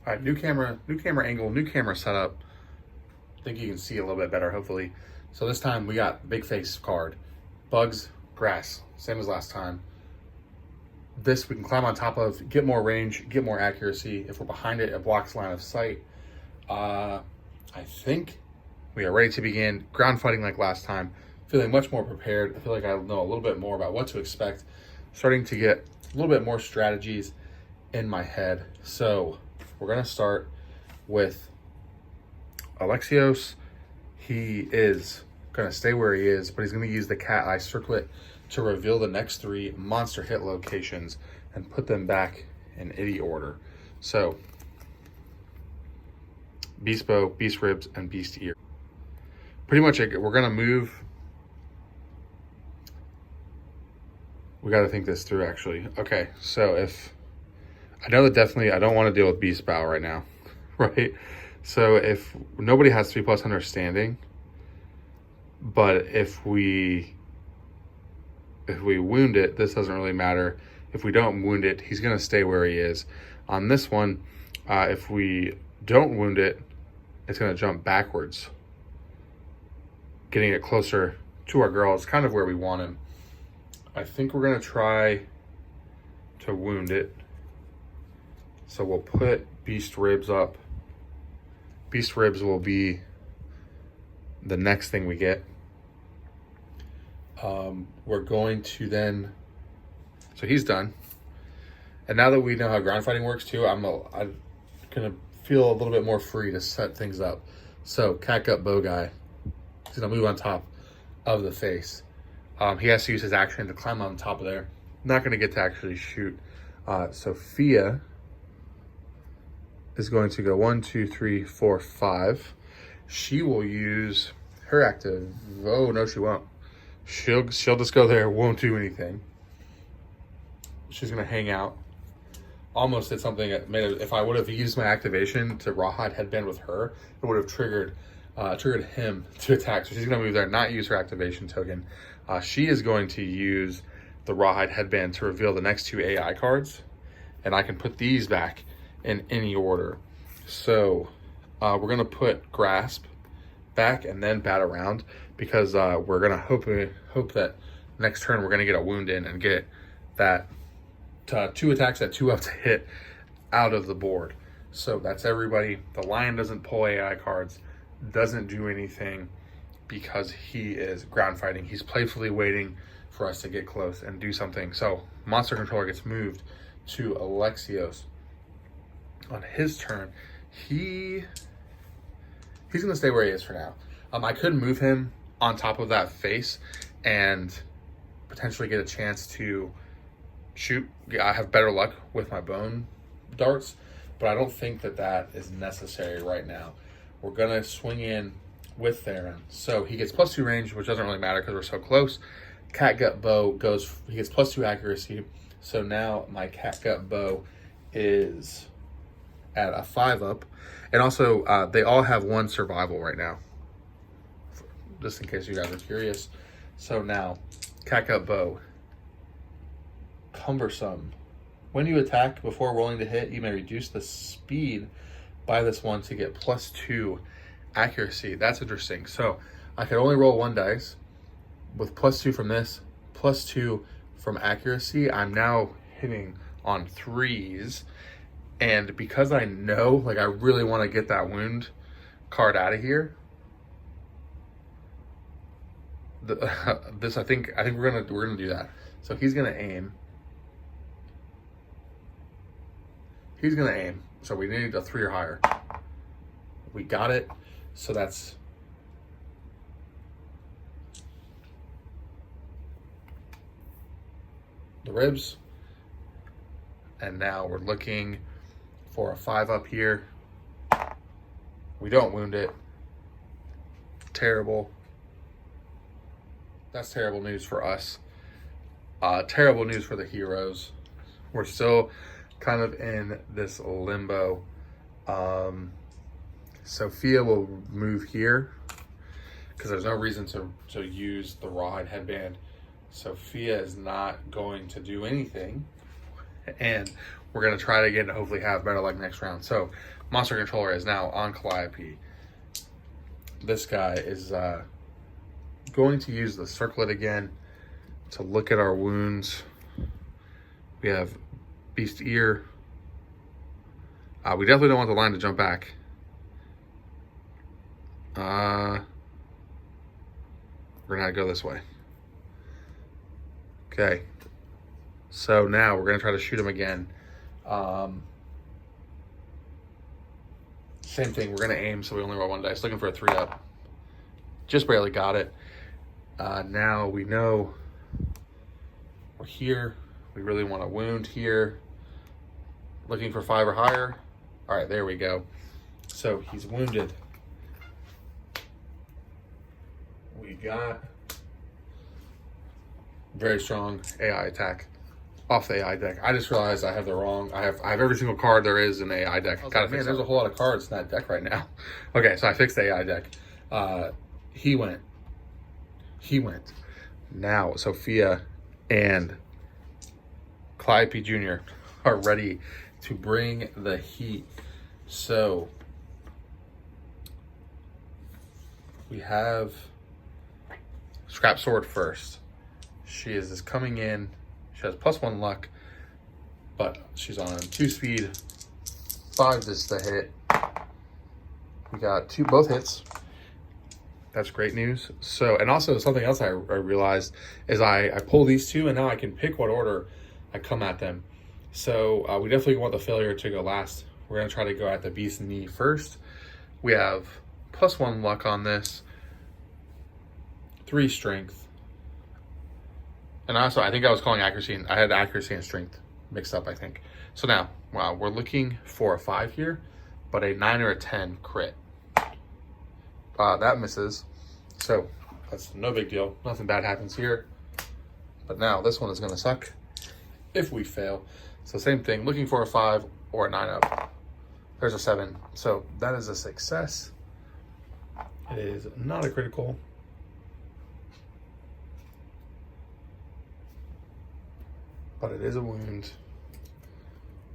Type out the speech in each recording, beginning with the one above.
All right, new camera angle, new camera setup. I think you can see a little bit better, hopefully. So this time we got big face card. Bugs, grass, same as last time. This we can climb on top of, get more range, get more accuracy. If we're behind it, it blocks line of sight. I think we are ready to begin ground fighting like last time. Feeling much more prepared. I feel like I know a little bit more about what to expect. Starting to get a little bit more strategies in my head. So we're gonna start with Alexios. He is gonna stay where he is, but he's gonna use the cat eye circlet to reveal the next 3 monster hit locations and put them back in idiot order. So beast bow, beast ribs, and beast ear. Pretty much we're gonna move. We got to think this through, actually. Okay, so if I know that definitely I don't want to deal with beast bow right now, right? So if nobody has 3+ understanding, but if we wound it, this doesn't really matter. If we don't wound it, he's gonna stay where he is. On this one, if we don't wound it, it's gonna jump backwards, getting it closer to our girl. It's kind of where we want him. I think we're gonna try to wound it. So we'll put beast ribs up. Beast ribs will be the next thing we get. We're going to then, so he's done. And now that we know how ground fighting works too, I'm gonna feel a little bit more free to set things up. So catgut bow guy, he's gonna move on top of the face. He has to use his action to climb on top of there. Not gonna get to actually shoot. Sophia is going to go 1, 2, 3, 4, 5. She will use her active. Oh no, she won't. She'll just go there, won't do anything. She's gonna hang out. Almost did something that made it, if I would have used my activation to rawhide headband with her, it would have triggered him to attack. So she's gonna move there, not use her activation token. She is going to use the rawhide headband to reveal the next 2 AI cards, and I can put these back in any order. So we're gonna put grasp back and then bat around, because we're gonna hope that next turn we're gonna get a wound in and get that 2 attacks at 2 up to hit out of the board. So that's everybody. The lion doesn't pull AI cards, doesn't do anything, because he is ground fighting. He's playfully waiting for us to get close and do something. So monster controller gets moved to Alexios. On his turn, he's gonna stay where he is for now. I could move him on top of that face and potentially get a chance to shoot. I have better luck with my bone darts, but I don't think that is necessary right now. We're gonna swing in with Theron. So he gets +2 range, which doesn't really matter because we're so close. Catgut bow he gets +2 accuracy. So now my catgut bow is at a 5 up. And also they all have 1 survival right now, just in case you guys are curious. So now catgut bow, cumbersome. When you attack before rolling to hit, you may reduce the speed by this 1 to get +2 accuracy. That's interesting. So I could only roll 1 dice with +2 from this, +2 from accuracy. I'm now hitting on 3s, and because I know, like, I really want to get that wound card out of here. I think we're gonna do that. So he's gonna aim. So we need a 3 or higher. We got it. So that's the ribs. And now we're looking for a 5 up here. We don't wound it. Terrible. That's terrible news for us. Terrible news for the heroes. We're still kind of in this limbo. Sophia will move here because there's no reason to use the rawhide headband. Sophia is not going to do anything, and we're going to try it again to hopefully have better luck next round. So, Monster Controller is now on Calliope. This guy is going to use the Circlet again to look at our wounds. We have Beast Ear. We definitely don't want the line to jump back. We're going to have to go this way. Okay. So now we're going to try to shoot him again. Same thing. We're going to aim, so we only roll 1 dice. Looking for a 3-up. Just barely got it. Now we know we're here. We really want to wound here. Looking for 5 or higher. All right, there we go. So he's wounded. We got very strong AI attack off the AI deck. I just realized I have the wrong. I have every single card there is in the AI deck. Gotta fix. There's a whole lot of cards in that deck right now. Okay, so I fixed the AI deck. He went. Now Sophia and Calliope Jr. are ready to bring the heat. So we have Scrap Sword first. She is coming in. She has +1 luck, but she's on 2 speed. 5 is the hit. We got both hits. That's great news. So, and also something else I realized is I pull these 2, and now I can pick what order I come at them. So we definitely want the failure to go last. We're gonna try to go at the Beast Knee first. We have +1 luck on this. 3 strength. And also, I think I was calling accuracy, and I had accuracy and strength mixed up, I think. So now, wow, we're looking for a 5 here, but a 9 or a 10 crit. That misses. So that's no big deal. Nothing bad happens here. But now this one is going to suck if we fail. So same thing, looking for a 5 or a 9 up. There's a 7. So that is a success. It is not a critical. But it is a wound.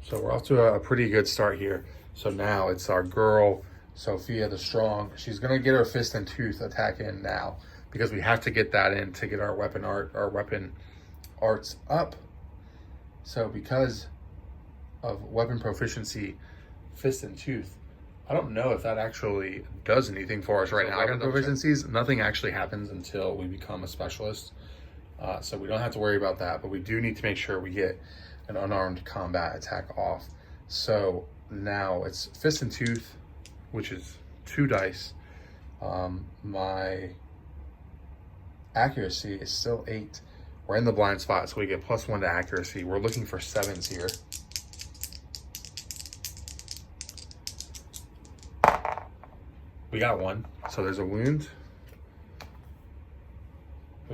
So we're off to a pretty good start here. So now it's our girl, Sophia the Strong. She's gonna get her Fist and Tooth attack in now because we have to get that in to get our weapon arts up. So because of weapon proficiency, Fist and Tooth, I don't know if that actually does anything for us right now. Weapon proficiencies, nothing actually happens until we become a specialist. So we don't have to worry about that, but we do need to make sure we get an unarmed combat attack off. So now it's Fist and Tooth, which is 2 dice. My accuracy is still 8. We're in the blind spot, so we get +1 to accuracy. We're looking for 7s here. We got 1, so there's a wound.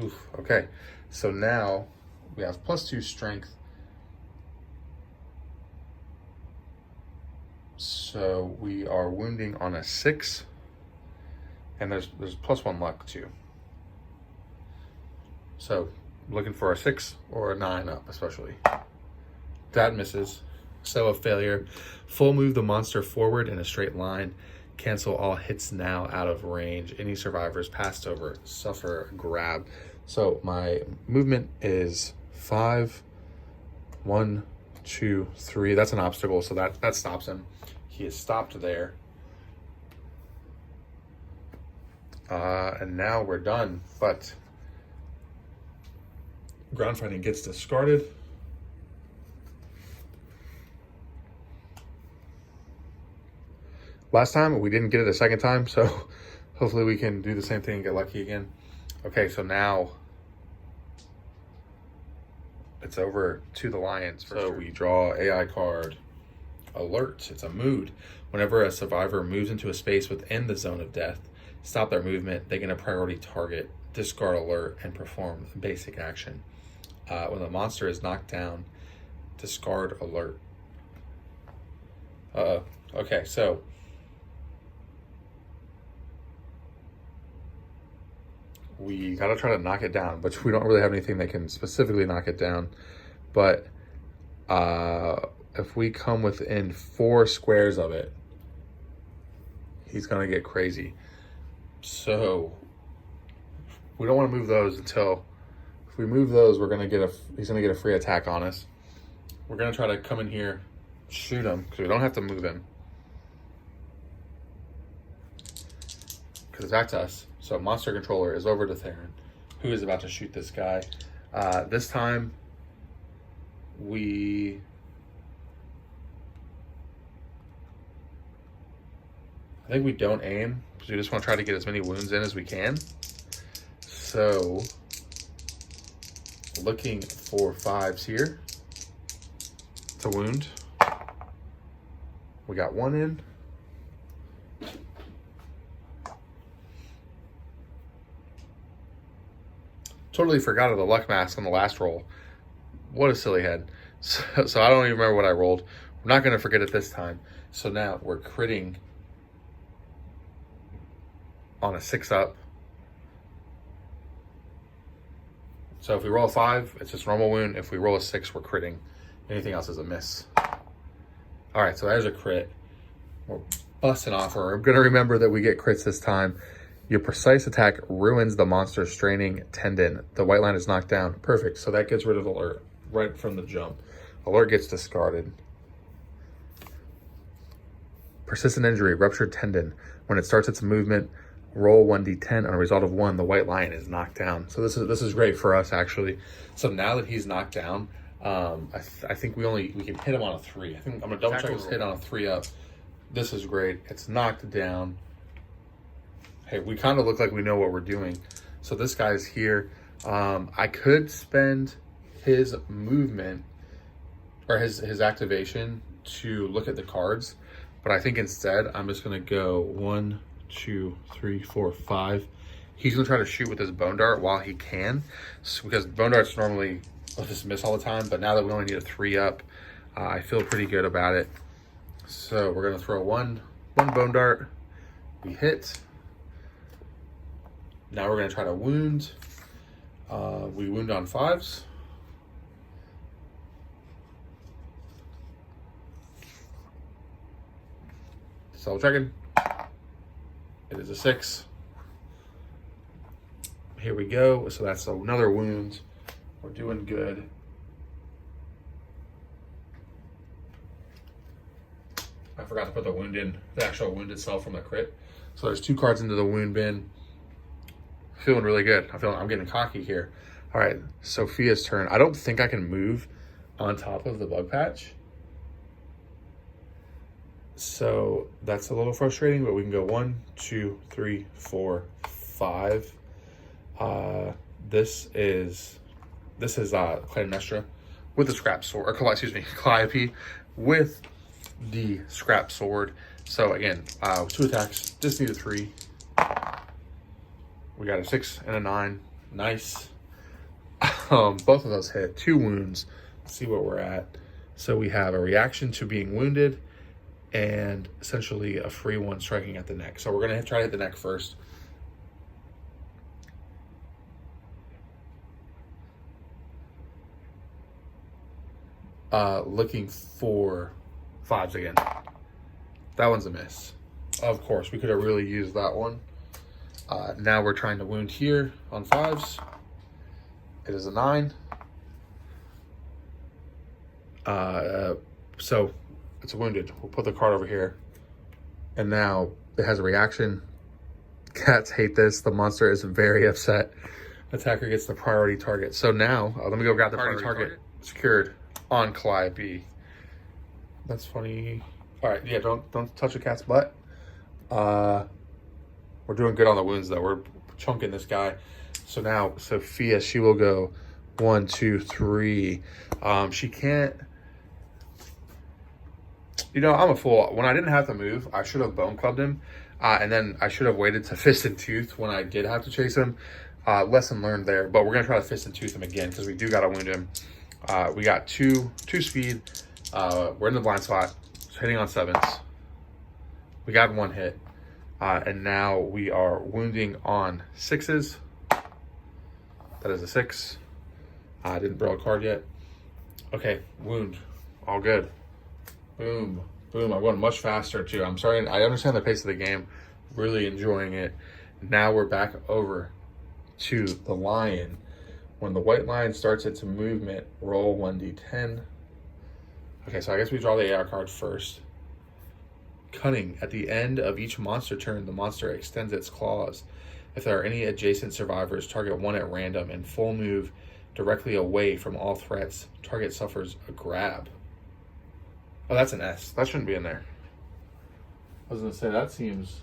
Oof, okay. So now we have +2 strength. So we are wounding on a 6. And there's +1 luck too. So looking for a 6 or a 9 up, especially. That misses. So a failure. Full move the monster forward in a straight line. Cancel all hits now out of range. Any survivors passed over suffer grab. So my movement is 5, 1, 2, 3. That's an obstacle, so that stops him. He is stopped there. And now we're done, but ground fighting gets discarded. Last time we didn't get it a second time, so hopefully we can do the same thing and get lucky again. Okay, so now it's over to the Lions. So we draw AI card, Alert. It's a mood. Whenever a survivor moves into a space within the zone of death, stop their movement, they get a priority target, discard Alert, and perform a basic action. When the monster is knocked down, discard Alert. Okay, so we gotta try to knock it down, but we don't really have anything that can specifically knock it down. But if we come within 4 squares of it, he's gonna get crazy. So we don't want to move those until, if we move those, he's gonna get a free attack on us. We're gonna try to come in here, shoot him, because we don't have to move him, because it's back to us. So monster controller is over to Theron, who is about to shoot this guy. This time I think we don't aim, because we just want to try to get as many wounds in as we can. So, looking for 5s here to wound. We got 1 in. Totally forgot of the luck mask on the last roll. What a silly head. So I don't even remember what I rolled. We're not going to forget it this time. So now we're critting on a 6-up. So if we roll a 5, it's just normal wound. If we roll a 6, we're critting. Anything else is a miss. All right, so there's a crit. We're busting off. We're gonna remember that we get crits this time. Your precise attack ruins the monster's straining tendon. The white line is knocked down. Perfect, so that gets rid of alert right from the jump. Alert gets discarded. Persistent injury, ruptured tendon. When it starts its movement, roll 1d10. On a result of 1, the white lion is knocked down. So this is great for us, actually. So now that he's knocked down, I think we can hit him on a 3. I think I'm gonna double check his hit on a 3-up. This is great. It's knocked down. Hey, we kind of look like we know what we're doing. So this guy's here. I could spend his movement or his activation to look at the cards, but I think instead I'm just gonna go 1, 2, 3, 4, 5. He's gonna try to shoot with his bone dart while he can, because bone darts normally just miss all the time, but now that we only need a 3-up, I feel pretty good about it. So we're gonna throw one bone dart. We hit. Now we're gonna try to wound. We wound on 5s. Double checking. It is a 6. Here we go. So that's another wound. We're doing good. I forgot to put the wound in, the actual wound itself from the crit. So there's 2 cards into the wound bin. Feeling really good. I'm getting cocky here. All right, Sophia's turn. I don't think I can move on top of the bug patch. So that's a little frustrating, but we can go 1, 2, 3, 4, 5. This is Clinestra with the scrap sword, or excuse me, Calliope with the scrap sword. So again, 2 attacks, just need a 3. We got a 6 and a 9. Nice. Both of those hit. 2 wounds. Let's see what we're at. So we have a reaction to being wounded and essentially a free one striking at the neck. So we're going to try to hit the neck first. Looking for 5s again. That one's a miss. Of course, we could have really used that one. Now we're trying to wound here on 5s. It is a 9. So it's wounded. We'll put the card over here. And now it has a reaction. Cats hate this. The monster is very upset. Attacker gets the priority target. So now, let me go grab the priority target. Secured on Calliope. That's funny. All right, yeah, don't touch a cat's butt. We're doing good on the wounds though. We're chunking this guy. So now Sophia, she will go 1, 2, 3. She can't. You know, I'm a fool. When I didn't have to move, I should have bone clubbed him, and then I should have waited to fist and tooth when I did have to chase him. Lesson learned there. But we're gonna try to fist and tooth him again because we do gotta wound him. We got two speed. We're in the blind spot, hitting on 7s. We got 1 hit. And now we are wounding on 6s. That is a 6. I didn't draw a card yet. Okay, wound. All good. Boom. Boom. I'm going much faster too. I'm sorry. I understand the pace of the game. Really enjoying it. Now we're back over to the lion. When the white lion starts its movement, roll 1d10. Okay, so I guess we draw the AR card first. Cunning. At the end of each monster turn, the monster extends its claws. If there are any adjacent survivors, target one at random and full move directly away from all threats. Target suffers a grab. Oh, that's an S. That shouldn't be in there. I was going to say, that seems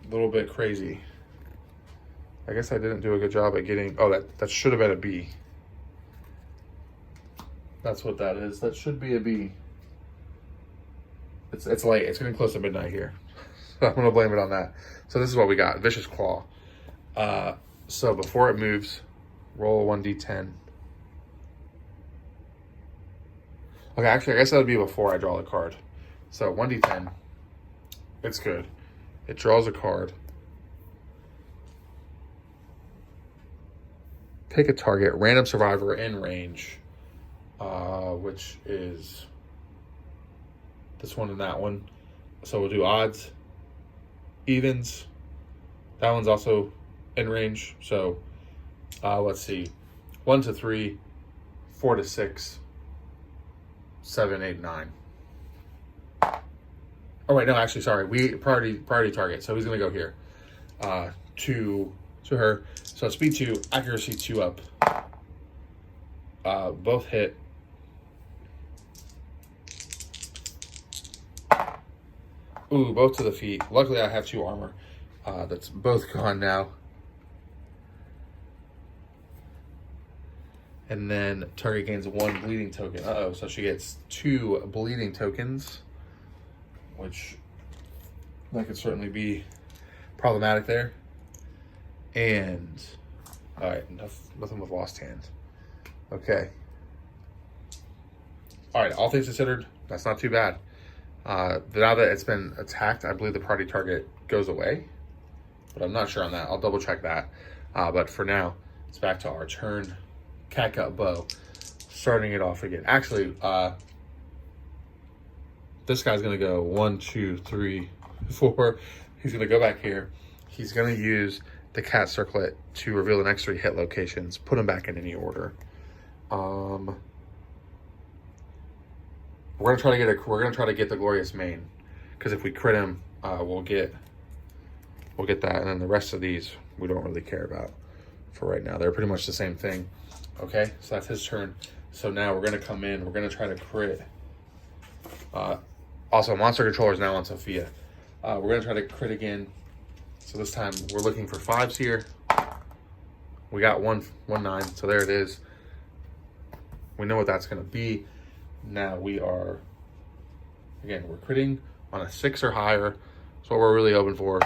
a little bit crazy. I guess I didn't do a good job at getting... Oh, that should have been a B. That's what that is. That should be a B. It's late. It's getting close to midnight here. So I'm going to blame it on that. So this is what we got. Vicious Claw. So before it moves, roll 1d10. Okay, actually, I guess that would be before I draw the card. So 1d10. It's good. It draws a card. Pick a target, random survivor in range, which is this one and that one. So we'll do odds, evens. That one's also in range. So let's see, 1 to 3, 4 to 6, 7, 8, 9. Oh wait, no, actually, sorry. We priority target. So he's gonna go here to her. So speed 2, accuracy 2 up. Both hit. Ooh, both to the feet. Luckily, I have 2 armor. That's both gone now. And then target gains 1 bleeding token. Uh-oh, so she gets 2 bleeding tokens, which that could certainly be problematic there. And all right, nothing with lost hand. Okay. All right, all things considered, that's not too bad. Now that it's been attacked, I believe the party target goes away, but I'm not sure on that. I'll double check that. But for now, it's back to our turn. Catgut bow, starting it off again. Actually, this guy's gonna go 1, 2, 3, 4. He's gonna go back here. He's gonna use the cat circlet to reveal the next 3 hit locations. Put them back in any order. We're gonna try to get the glorious main, because if we crit him, we'll get that, and then the rest of these we don't really care about for right now. They're pretty much the same thing. Okay, so that's his turn. So now we're gonna come in. We're gonna try to crit. Also, monster controller is now on Sophia. We're gonna try to crit again. So this time we're looking for 5s here. We got 1 9, so there it is. We know what that's gonna be. Now we are, again, we're critting on a 6 or higher. That's what we're really hoping for.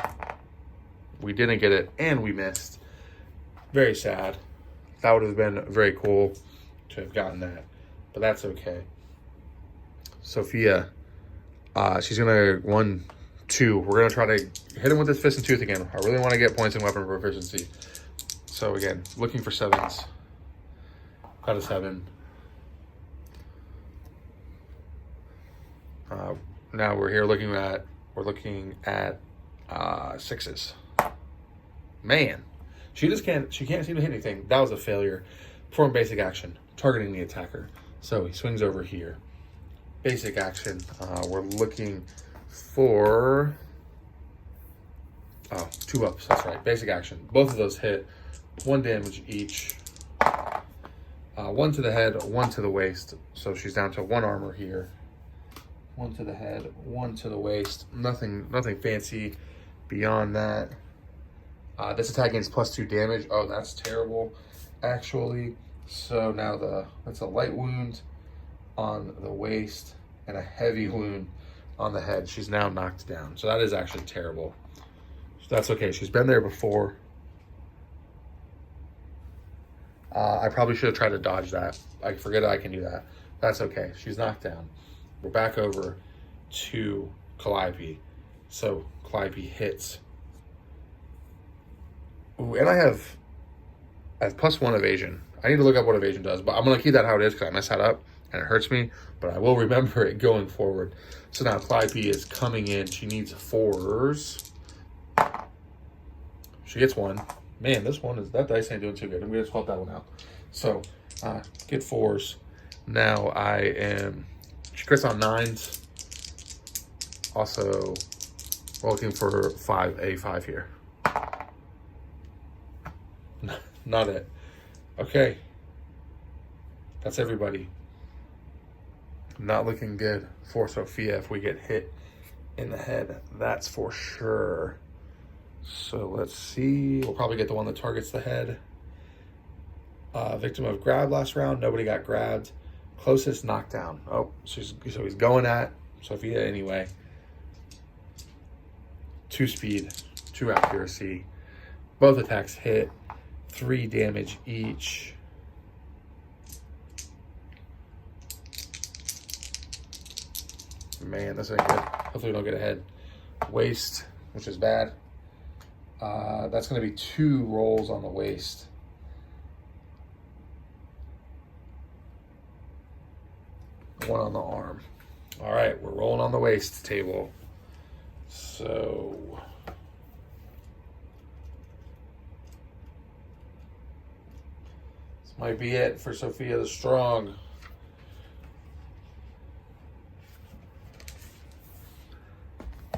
We didn't get it, and we missed. Very sad. That would have been very cool to have gotten that, but that's okay. Sophia, she's gonna 1, 2. We're gonna try to hit him with his fist and tooth again. I really want to get points in weapon proficiency. So again, looking for 7s. Got a 7. Now we're here looking at 6s. Man, she can't seem to hit anything. That was a failure. Perform basic action, targeting the attacker. So he swings over here. Basic action. We're looking for 2 ups. That's right. Basic action. Both of those hit. 1 damage each. 1 to the head, 1 to the waist. So she's down to 1 armor here. 1 to the head, 1 to the waist. Nothing fancy beyond that. This attack gains +2 damage. Oh, that's terrible, actually. So now that's a light wound on the waist and a heavy wound on the head. She's now knocked down. So that is actually terrible. That's okay. She's been there before. I probably should have tried to dodge that. I forget I can do that. That's okay. She's knocked down. We're back over to Calliope. So Calliope hits. Ooh, and I have +1 evasion. I need to look up what evasion does, but I'm going to keep that how it is because I messed that up. and it hurts me, but I will remember it going forward. So now Calliope is coming in. She needs 4s. She gets 1. Man, that dice ain't doing too good. I'm going to swap that one out. So, get 4s. Now she crits on 9s. Also, we're looking for her 5 here. Not it. Okay. That's everybody. Not looking good for Sophia if we get hit in the head. That's for sure. So let's see. We'll probably get the one that targets the head. Victim of grab last round. Nobody got grabbed. Closest knockdown. Oh, so he's going at Sophia anyway. 2 speed, 2 accuracy. Both attacks hit. 3 damage each. Man, this ain't good. Hopefully we don't get a head. Waist, which is bad. That's going to be 2 rolls on the waist. One on the arm. All right, we're rolling on the waist table. So this might be it for Sophia the Strong.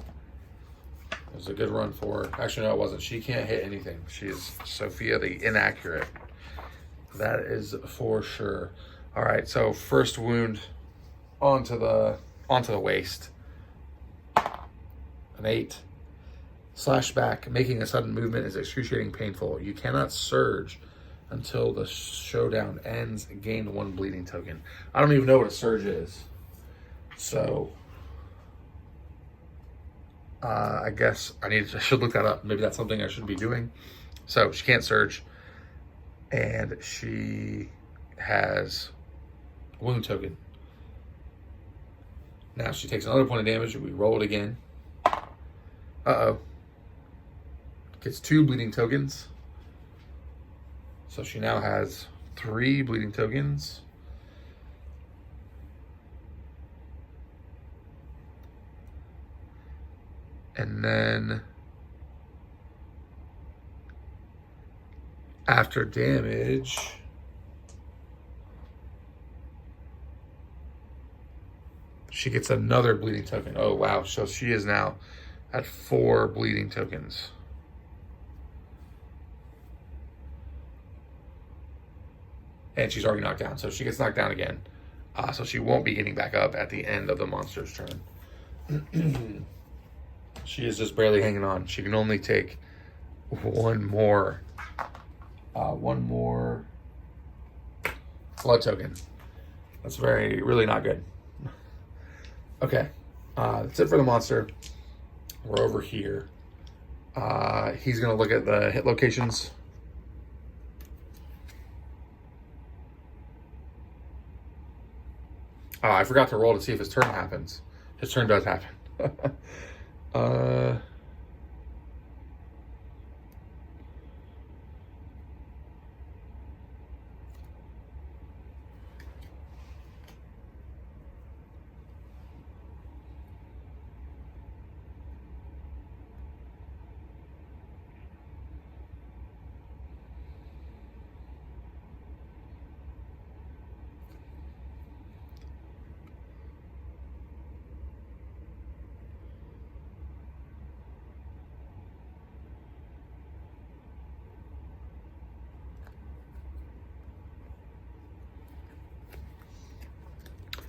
It was a good run for her. Actually, no, it wasn't. She can't hit anything. She is Sophia the Inaccurate. That is for sure. All right, so first wound onto the waist. An 8. Slash back. Making a sudden movement is excruciating painful. You cannot surge until the showdown ends. Gain 1 bleeding token. I don't even know what a surge is. So I guess I should look that up. Maybe that's something I should be doing. So she can't surge. And she has a wound token. Now she takes another point of damage. We roll it again. Uh-oh. Gets 2 bleeding tokens. So she now has 3 bleeding tokens. And then after damage, she gets another bleeding token. Oh, wow. So she is now at 4 bleeding tokens. And she's already knocked down. So she gets knocked down again. So she won't be getting back up at the end of the monster's turn. She is just barely hanging on. She can only take one more blood token. That's really not good. Okay, that's it for the monster. We're over here. He's gonna look at the hit locations. I forgot to roll to see if his turn happens. His turn does happen.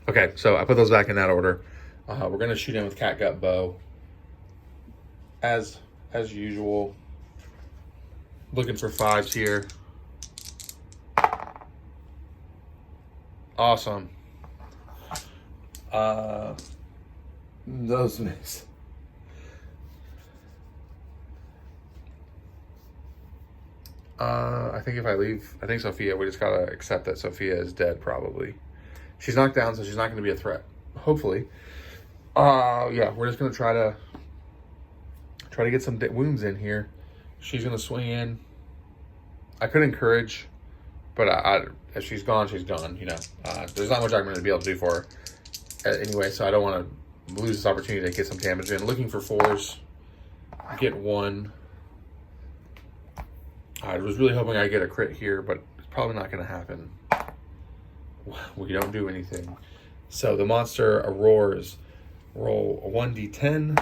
Okay, so I put those back in that order. We're gonna shoot in with catgut bow, as usual. Looking for 5s here. Awesome. Those miss. I think if I leave, I think Sophia, we just gotta accept that Sophia is dead probably. She's knocked down, so she's not going to be a threat. Hopefully. Yeah, we're just going to try to get some wounds in here. She's going to swing in. I could encourage, But if she's gone, she's gone, you know. There's not much I'm going to be able to do for her anyway, so I don't want to lose this opportunity to get some damage in. Looking for 4s. Get 1. I was really hoping I'd get a crit here, but it's probably not going to happen. We don't do anything. So the monster roars. Roll a 1d10.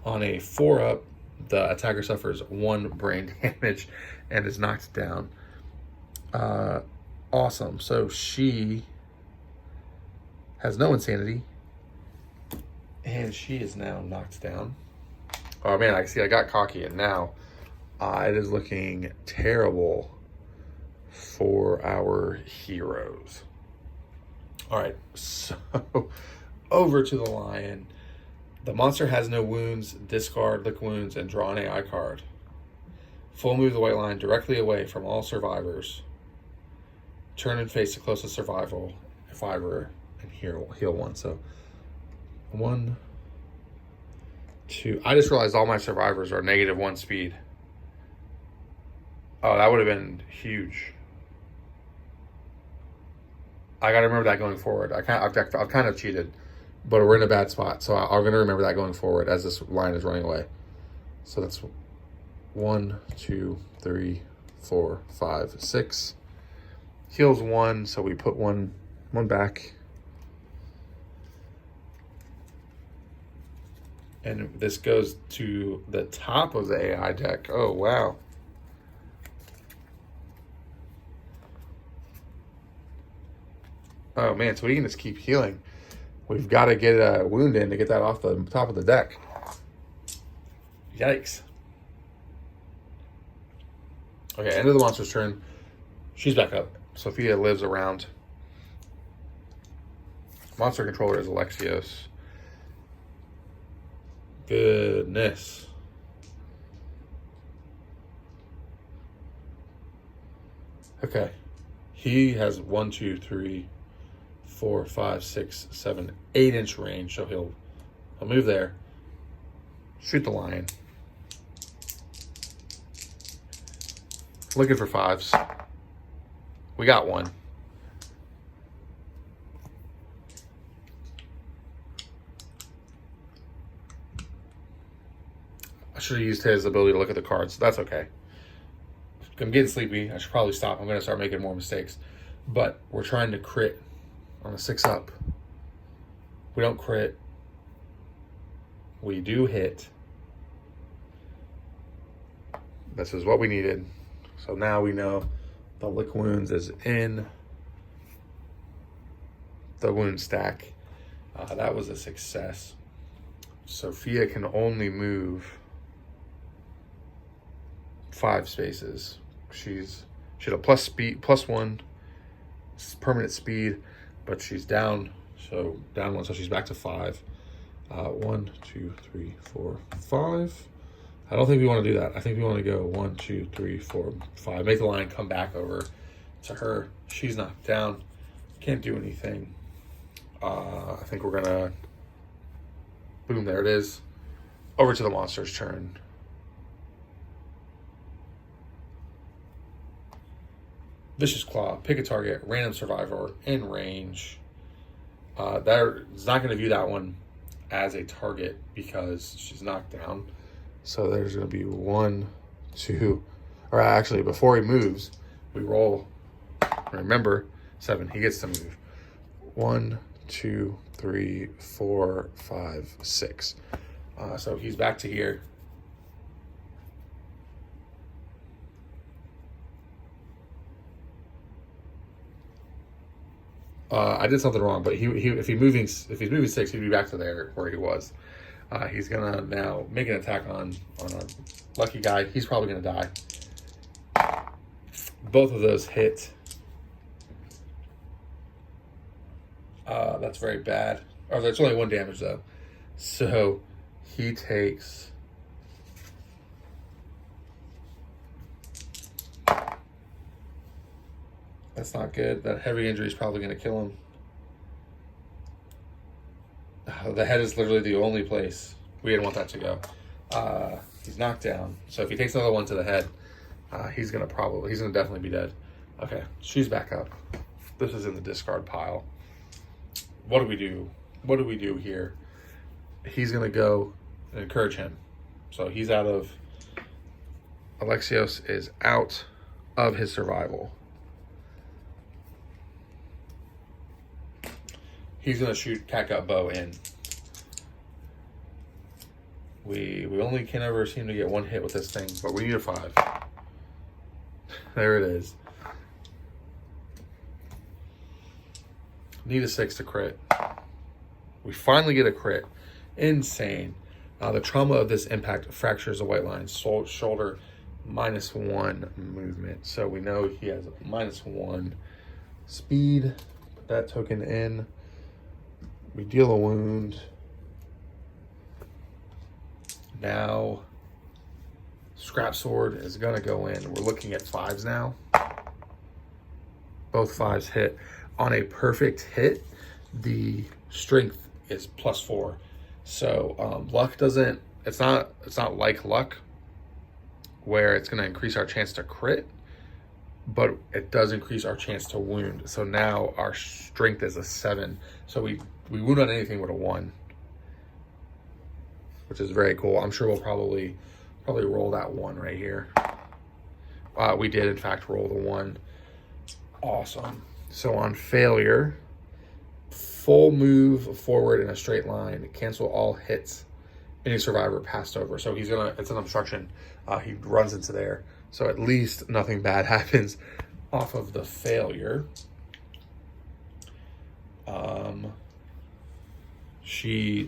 On a 4-up, the attacker suffers 1 brain damage and is knocked down. Awesome. So she has no insanity. And she is now knocked down. Oh man, I see I got cocky, and now it is looking terrible for our heroes. All right, so over to the lion. The monster has no wounds, discard lick wounds, and draw an AI card. Full move the white line directly away from all survivors. Turn and face the closest survivor, and heal 1. So 1, 2. I just realized all my survivors are -1 speed. Oh, that would have been huge. I got to remember that going forward. I've kind of cheated, but we're in a bad spot. So I'm going to remember that going forward as this line is running away. So that's 1, 2, 3, 4, 5, 6. Heals 1, so we put one back. And this goes to the top of the AI deck. Oh, wow. Oh, man, so we can just keep healing. We've got to get a wound in to get that off the top of the deck. Yikes. Okay, end of the monster's turn. She's back up. Sophia lives around. Monster controller is Alexios. Goodness. Okay. He has 1, 2, 3, 4, 5, 6, 7, 8-inch range. So he'll move there. Shoot the lion. Looking for 5s. We got 1. I should have used his ability to look at the cards. That's okay. I'm getting sleepy. I should probably stop. I'm going to start making more mistakes. But we're trying to crit on a 6-up. We don't crit. We do hit. This is what we needed. So now we know the lick wounds is in the wound stack. That was a success. Sophia can only move 5 spaces. She had a +1 permanent speed, but she's down. So down 1, so she's back to 5. 1, 2, 3, 4, 5. I don't think we want to do that. I think we want to go 1, 2, 3, 4, 5. Make the line come back over to her. She's knocked down. Can't do anything. I think we're gonna boom. There it is. Over to the monster's turn. Vicious Claw. Pick a target. Random survivor in range. It's not going to view that one as a target because she's knocked down. So there's going to be 1, 2, or actually before he moves, we roll. Remember, 7. He gets to move. 1, 2, 3, 4, 5, 6. So he's back to here. I did something wrong, but if he's moving 6, he'd be back to there where he was. He's gonna now make an attack on a lucky guy. He's probably gonna die. Both of those hit. That's very bad. Oh, there's only 1 damage though. So he takes that's not good. That heavy injury is probably going to kill him. The head is literally the only place we didn't want that to go. He's knocked down. So if he takes another one to the head, he's gonna definitely be dead. Okay, she's back up. This is in the discard pile. What do we do? What do we do here? He's going to go and encourage him. So he's out of... Alexios is out of his survival. He's going to shoot catgut bow in. We only can ever seem to get one hit with this thing, but we need a 5. There it is. Need a 6 to crit. We finally get a crit. Insane. The trauma of this impact fractures the white line. Shoulder -1 movement. So we know he has a -1 speed. Put that token in. We deal a wound. Now, Scrap Sword is going to go in. We're looking at 5s now. Both 5s hit. On a perfect hit, the strength is +4. So luck doesn't, it's not like luck where it's going to increase our chance to crit, but it does increase our chance to wound. So now our strength is a 7. So we wound on anything with a 1, which is very cool. I'm sure we'll probably roll that 1 right here. We did in fact roll the 1. Awesome. So on failure, full move forward in a straight line, cancel all hits any survivor passed over. So he's gonna, it's an obstruction. He runs into there. So at least nothing bad happens off of the failure.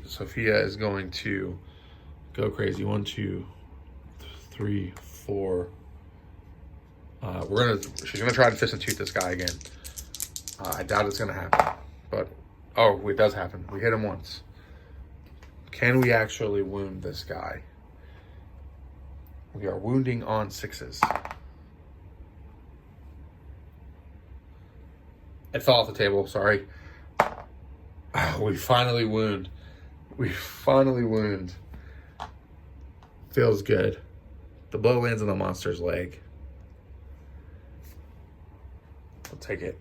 Sophia is going to go crazy. 1, 2, 3, 4. She's gonna try to fist and tooth this guy again. I doubt it's gonna happen, but oh, it does happen. We hit him once. Can we actually wound this guy? We are wounding on 6s. It fell off the table, sorry. Oh, we finally wound. We finally wound. Feels good. The blow lands on the monster's leg. I'll take it.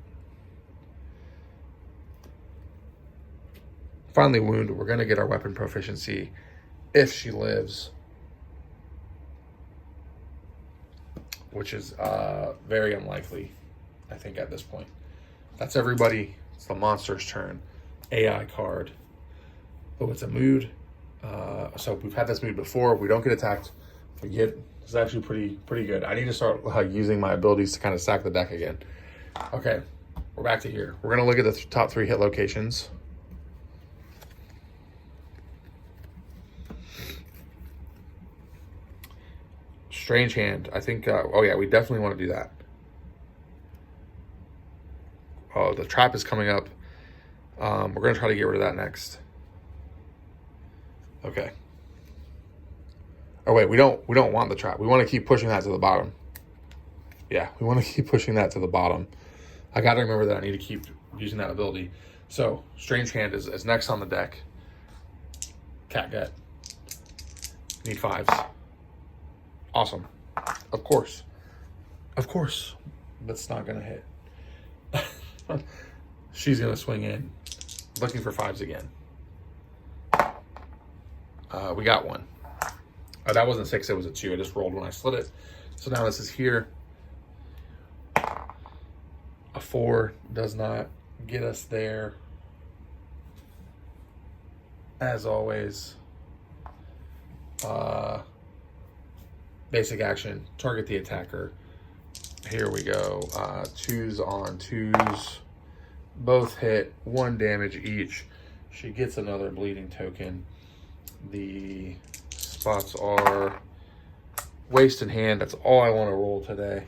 Finally wound. We're going to get our weapon proficiency if she lives, which is very unlikely, I think, at this point. That's everybody. It's the monster's turn. AI card. Oh, it's a mood. So we've had this mood before. We don't get attacked. We get, it's actually pretty good. I need to start using my abilities to kind of stack the deck again. Okay, we're back to here. We're going to look at the top 3 hit locations. Strange Hand. I think, oh yeah, we definitely want to do that. Oh, the trap is coming up. We're going to try to get rid of that next. Okay. Oh wait, we don't want the trap. We want to keep pushing that to the bottom. Yeah, we want to keep pushing that to the bottom. I got to remember that I need to keep using that ability. So, Strange Hand is next on the deck. Catgut. Need 5s. Awesome. Of course. Of course. That's not going to hit. She's going to swing in. Looking for 5s again. We got 1. That wasn't 6, it was a 2. I just rolled when I slid it. So now this is here. A 4 does not get us there. As always. Basic action, target the attacker. Here we go. 2s on 2s. Both hit, 1 damage each. She gets another bleeding token. The spots are waist and hand. That's all I want to roll today.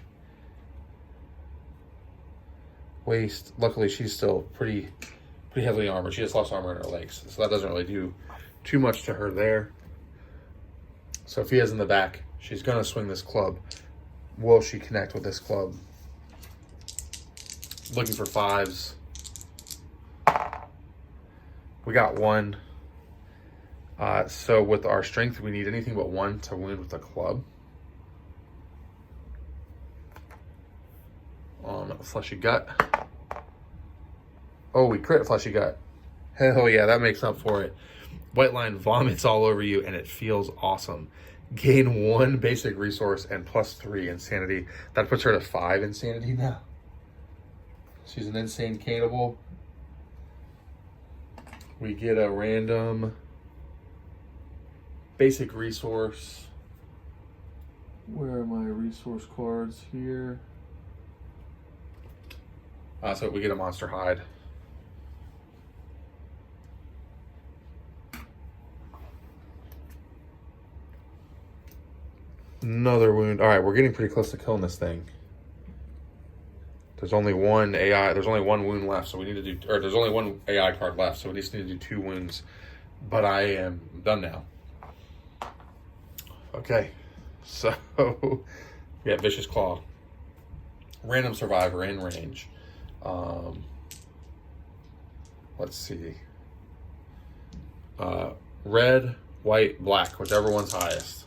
Waist, luckily she's still pretty heavily armored. She just lost armor in her legs, so that doesn't really do too much to her there. Sophia's in the back. She's going to swing this club. Will she connect with this club? Looking for 5s. We got 1. So with our strength, we need anything but 1 to wound with the club. On fleshy gut. Oh, we crit fleshy gut. Hell yeah, that makes up for it. White line vomits all over you, and it feels awesome. Gain 1 basic resource and +3 insanity. That puts her to 5 insanity now. She's an insane cannibal. We get a random basic resource. Where are my resource cards here? So we get a monster hide. Another wound. All right, we're getting pretty close to killing this thing. There's only one AI. There's only 1 wound left, so we need to do. Or there's only 1 AI card left, so we just need to do 2 wounds. But I am done now. Okay, so we have Vicious Claw, Random Survivor in range. Let's see. Red, white, black, whichever one's highest.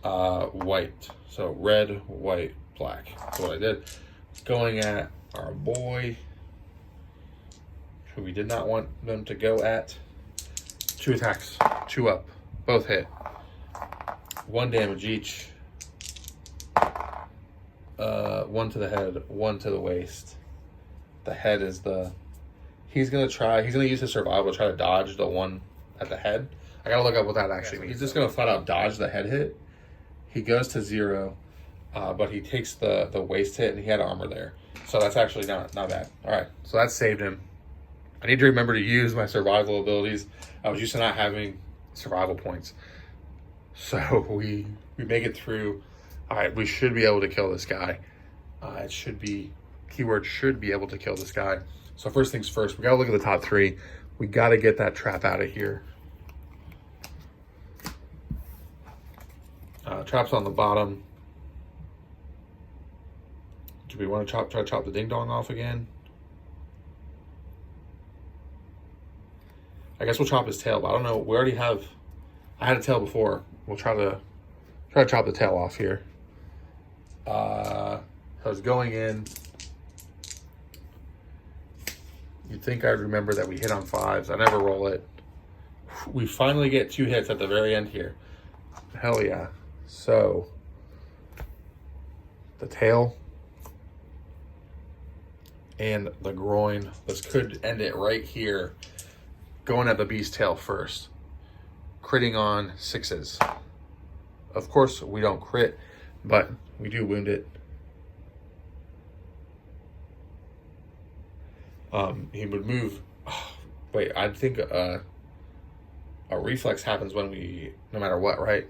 White. So red, white, black. That's what I did. Going at our boy, who we did not want them to go at. 2 attacks, 2 up, both hit. 1 damage each. 1 to the head, 1 to the waist. The head is the... He's gonna use his survival to try to dodge the one at the head. I gotta look up what that actually means. He's just gonna flat out dodge the head hit. He goes to 0, but he takes the waist hit, and he had armor there. So that's actually not bad. All right, so that saved him. I need to remember to use my survival abilities. I was used to not having survival points. So we make it through. All right, we should be able to kill this guy. It should be, keyword should be able to kill this guy. So first things first, we gotta look at the top 3. We gotta get that trap out of here. Trap's on the bottom. Do we want to try to chop the ding dong off again? I guess we'll chop his tail, but I don't know. We already have, I had a tail before. We'll try to chop the tail off here. I was going in. You'd think I'd remember that we hit on 5s. I never roll it. We finally get 2 hits at the very end here. Hell yeah. So, the tail and the groin. This could end it right here. Going at the beast tail first. Critting on 6s. Of course, we don't crit, but we do wound it. He would move. Oh, wait, I think a reflex happens when we, no matter what, right?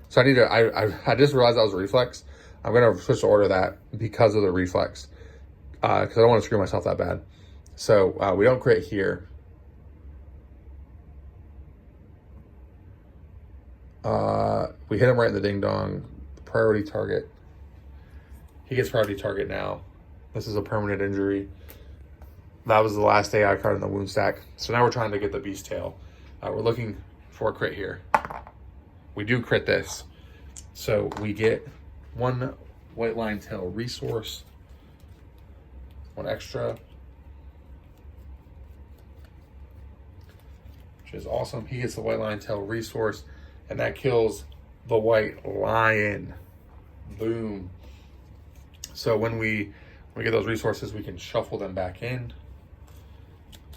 So I need to, I just realized that was a reflex. I'm going to switch to order that because of the reflex. Because I don't want to screw myself that bad. So we don't crit here. We hit him right in the ding dong. Priority target. He gets priority target now. This is a permanent injury. That was the last AI card in the wound stack. So now we're trying to get the beast tail. We're looking for a crit here. We do crit this. So we get 1 white line tail resource. 1 extra. Which is awesome. He gets the white line tail resource. And that kills the white lion. Boom. So when we get those resources, we can shuffle them back in.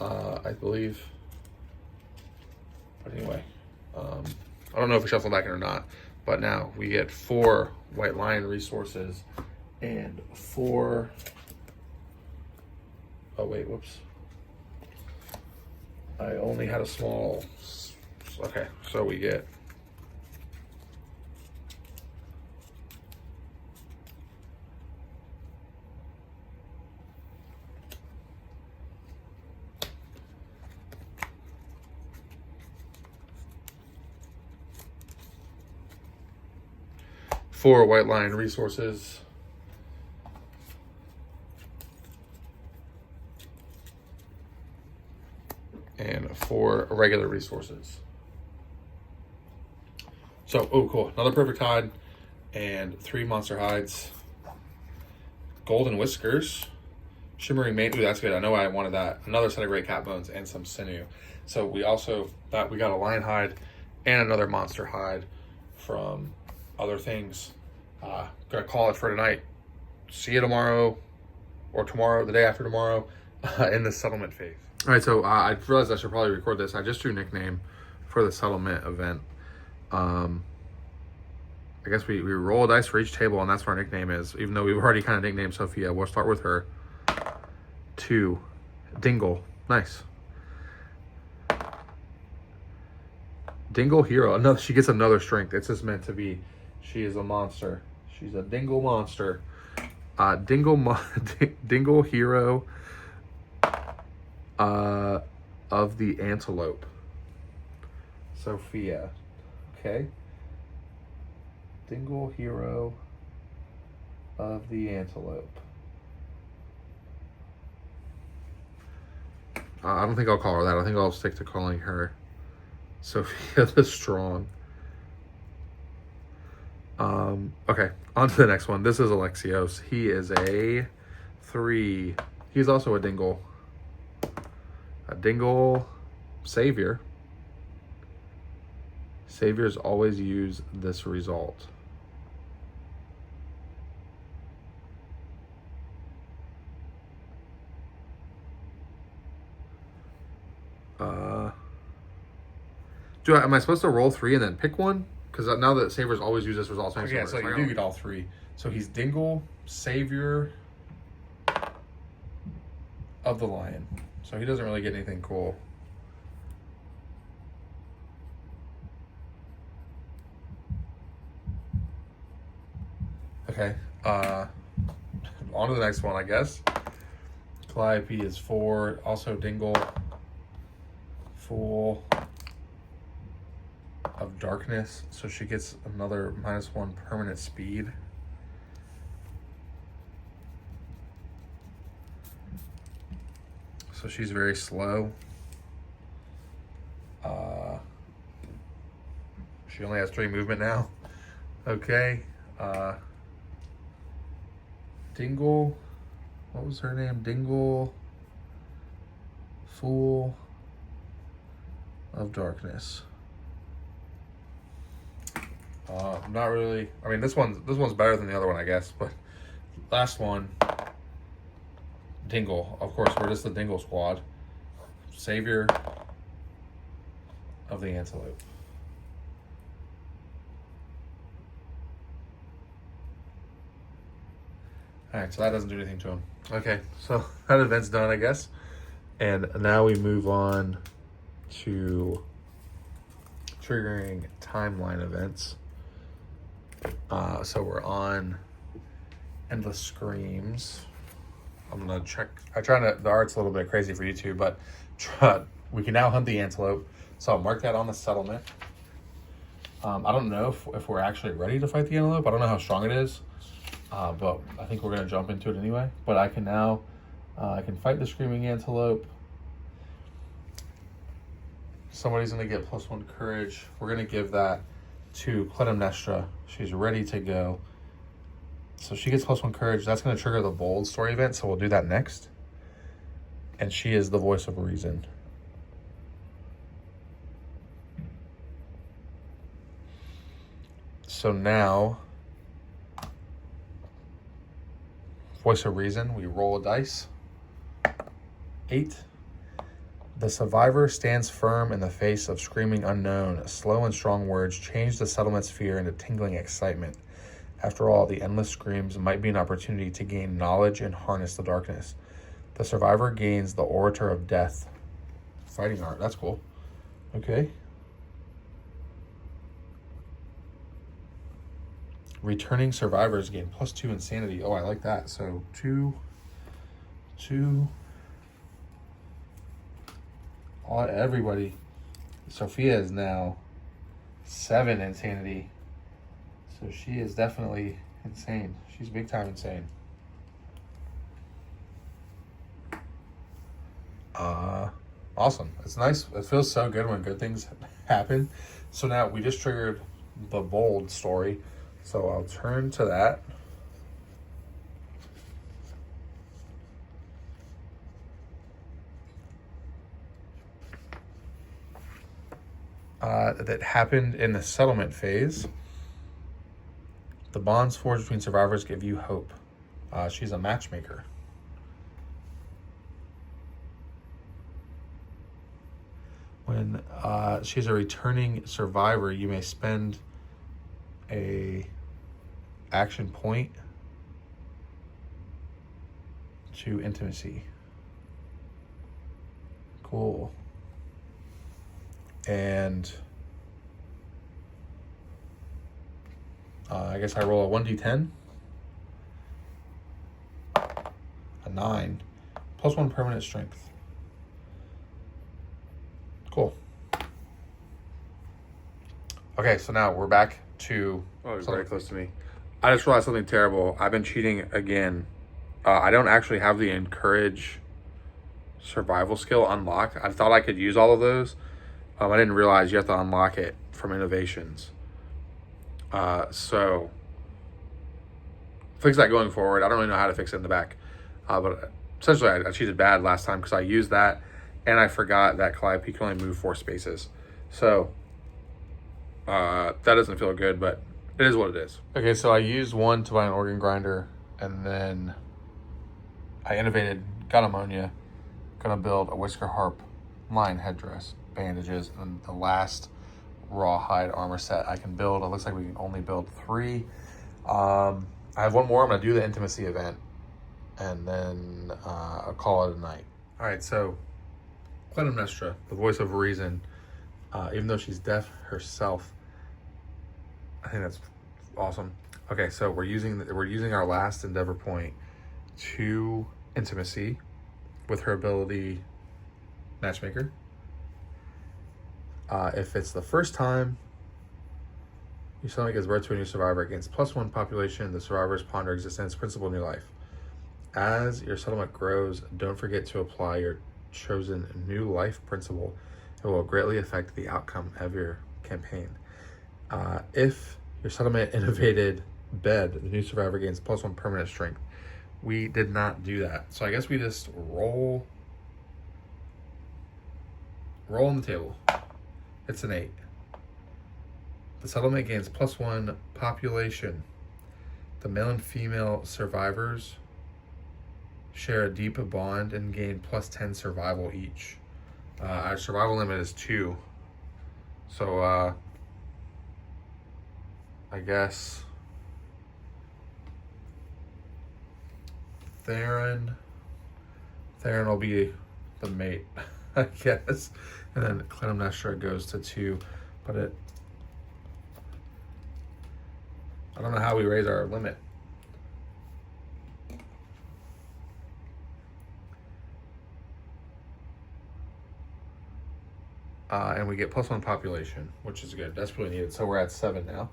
I believe. But anyway, I don't know if we shuffle back in or not. But now we get 4 white lion resources and 4. Oh wait, whoops. I only had a small. Okay, so we get. Four white line resources. And 4 regular resources. So, oh cool, another perfect hide and 3 monster hides. Golden Whiskers. Shimmering Mane. Ooh, that's good. I know I wanted that. Another set of great cat bones and some sinew. So we also thought we got a lion hide and another monster hide from other things. Gonna call it for tonight. See you tomorrow, or tomorrow, the day after tomorrow, in the settlement phase. All right, so I realized I should probably record this. I just drew nickname for the settlement event. I guess we roll a dice for each table, and that's what our nickname is. Even though we've already kind of nicknamed Sophia, we'll start with her. 2, Dingle. Nice. Dingle Hero. Another. She gets another strength. It's just meant to be. She is a monster. She's a Dingle monster. Dingle Hero of the Antelope. Sophia. Okay. Dingle Hero of the Antelope. I don't think I'll call her that. I think I'll stick to calling her Sophia the Strong. Okay, on to the next one. This is Alexios. He is a 3. He's also a Dingle. A Dingle Savior. Saviors always use this result. Am I supposed to roll 3 and then pick one? Because now that Saviors always use this result. Okay, yeah, so you do get all 3. So he's Dingle, Savior of the Lion. So he doesn't really get anything cool. Okay. On to the next one, I guess. Calliope is 4. Also Dingle. Fool of Darkness, so she gets another -1 permanent speed. So she's very slow. She only has 3 movement now. Okay. Dingle. What was her name? Dingle. Fool of Darkness. Not really. I mean, this one's better than the other one, I guess. But last one, Dingle. Of course, we're just the Dingle squad. Savior of the Antelope. All right, so that doesn't do anything to him. Okay, so that event's done, I guess. And now we move on to triggering timeline events. So we're on Endless Screams. I'm gonna check. The art's a little bit crazy for YouTube, but we can now hunt the antelope. So I'll mark that on the settlement. I don't know if we're actually ready to fight the antelope. I don't know how strong it is, but I think we're gonna jump into it anyway. But I can now, I can fight the screaming antelope. Somebody's gonna get +1 courage. We're gonna give that to Clinestra. She's ready to go. So she gets +1 courage. That's gonna trigger the bold story event. So we'll do that next. And she is the voice of reason. So now, voice of reason, we roll a dice. 8. The survivor stands firm in the face of screaming unknown. Slow and strong words change the settlement's fear into tingling excitement. After all, the endless screams might be an opportunity to gain knowledge and harness the darkness. The survivor gains the Orator of Death. Fighting art, that's cool. Okay. Returning survivors gain +2 insanity. Oh, I like that. So 2. Everybody. Sophia is now 7 insanity. So she is definitely insane. She's big time insane. Awesome. It's nice. It feels so good when good things happen. So now we just triggered the bold story. So I'll turn to that. that happened in the settlement phase. The bonds forged between survivors give you hope. She's a matchmaker. When she's a returning survivor, you may spend a action point to intimacy. Cool. And I guess I roll a 1d10. A 9. +1 permanent strength. Cool. Okay, so now we're back to... Oh, it's very close to me. I just realized something terrible. I've been cheating again. I don't actually have the encourage survival skill unlocked. I thought I could use all of those. I didn't realize you have to unlock it from innovations. So fix that going forward. I don't really know how to fix it in the back. But essentially I cheated bad last time because I used that and I forgot that Calliope can only move 4 spaces. So that doesn't feel good, but it is what it is. Okay, so I used 1 to buy an organ grinder, and then I innovated, got ammonia, gonna build a whisker harp, lion headdress, bandages, and the last rawhide armor set I can build. It looks like we can only build 3. I have 1 more. I'm gonna do the intimacy event, and then I'll call it a night. All right, so Clinestra, the voice of reason, even though she's deaf herself, I think that's awesome. Okay, so we're using our last endeavor point to intimacy with her ability matchmaker. If it's the first time your settlement gives birth to a new survivor, against +1 population, the survivors ponder existence, principle, new life. As your settlement grows, don't forget to apply your chosen new life principle. It will greatly affect the outcome of your campaign. If your settlement innovated bed, the new survivor gains +1 permanent strength. We did not do that. So I guess we just roll on the table. It's an 8. The settlement gains +1 population. The male and female survivors share a deep bond and gain +10 survival each. Our survival limit is 2. So I guess Theron will be the mate, I guess. And then Clinestra goes to 2, but I don't know how we raise our limit. And we get +1 population, which is good. That's really needed. So we're at 7 now.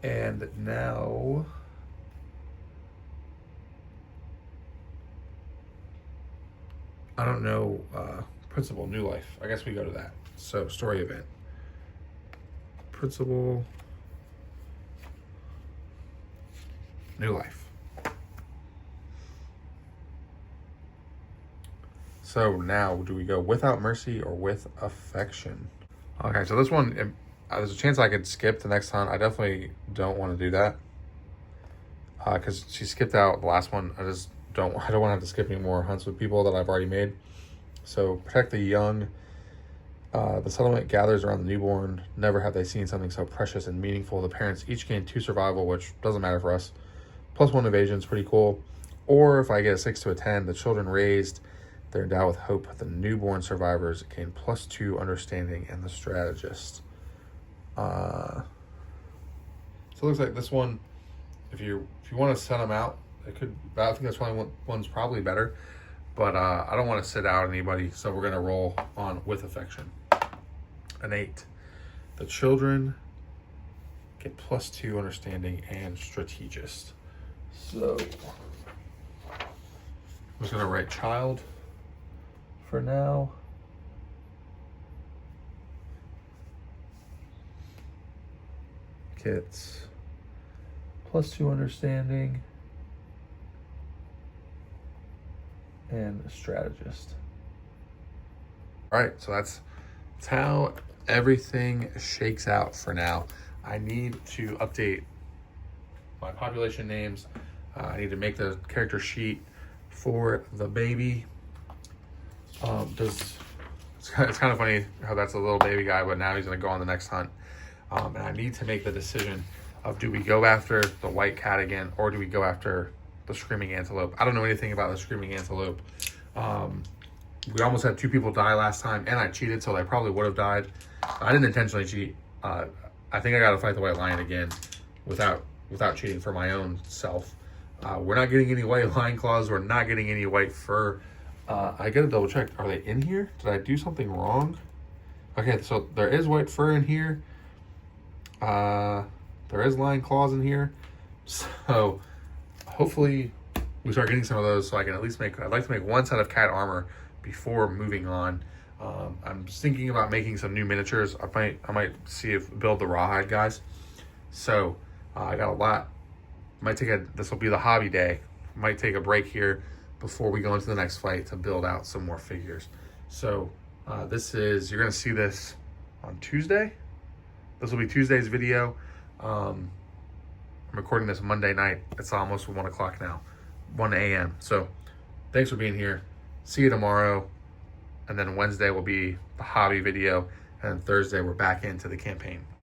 And now I don't know, principal, new life. I guess we go to that. So story event. Principal, new life. So now do we go without mercy or with affection? Okay, so this one, there's a chance I could skip the next hunt. I definitely don't want to do that because she skipped out the last one. I don't want to have to skip any more hunts with people that I've already made. So protect the young. The settlement gathers around the newborn. Never have they seen something so precious and meaningful. The parents each gain 2 survival, which doesn't matter for us. +1 evasion is pretty cool. Or if I get a 6 to a 10, the children raised, they're endowed with hope. The newborn survivors gain +2 understanding, and the strategist. So it looks like this one, if you want to send them out, it could. I think that's one's probably better, but I don't want to sit out anybody, so we're gonna roll on with affection. An 8. The children get +2 understanding and strategist. So I'm just gonna write child for now. Gets +2 understanding, and a strategist. All right, so that's how everything shakes out for now. I need to update my population names. I need to make the character sheet for the baby. It's kind of funny how that's a little baby guy, but now he's gonna go on the next hunt. And I need to make the decision of, do we go after the white cat again, or do we go after the screaming antelope? I don't know anything about the screaming antelope. We almost had 2 people die last time, and I cheated, so they probably would have died. I didn't intentionally cheat. I think I got to fight the white lion again without cheating for my own self. We're not getting any white lion claws. We're not getting any white fur. I got to double check. Are they in here? Did I do something wrong? Okay, so there is white fur in here. There is lion claws in here. So hopefully we start getting some of those, so I can at least I'd like to make 1 set of cat armor before moving on. I'm just thinking about making some new miniatures. I might see if build the rawhide guys. So I got a lot. This will be the hobby day. Might take a break here before we go into the next fight to build out some more figures. So you're gonna see this on Tuesday. This will be Tuesday's video. I'm recording this Monday night. It's almost 1 o'clock now, 1 a.m. So thanks for being here. See you tomorrow. And then Wednesday will be the hobby video. And Thursday we're back into the campaign.